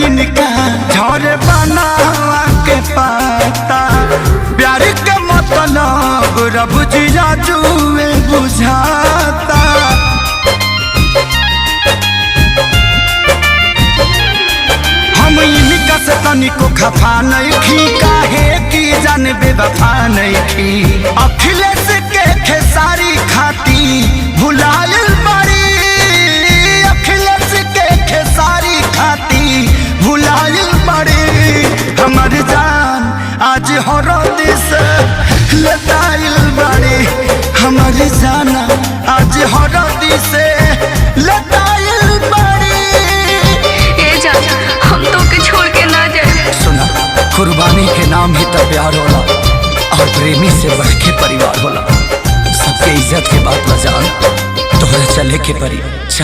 इनका झोरे बनावा के पाता प्यार के मतलब रब जी जुए बुझाता। हम इनका से तनिको खफा नहीं खी काहे की जान बेवफा नहीं खी। अखिलेश के खेसारी खाती भुलायल बड़ी, अखिलेश के खेसारी खाती भुलायल बड़ी। हमर जान आज हरद से लताइल बड़ी, हमर जान आज हरद से लताइल बड़ी। ए जान हम तो के छोड़ के ना जाए। सुना, कुर्बानी के नाम ही तो प्यार होला और प्रेमी से बढ़ के परिवार होला। सबके इज्जत के बात न जान, तोहरा चले के परी।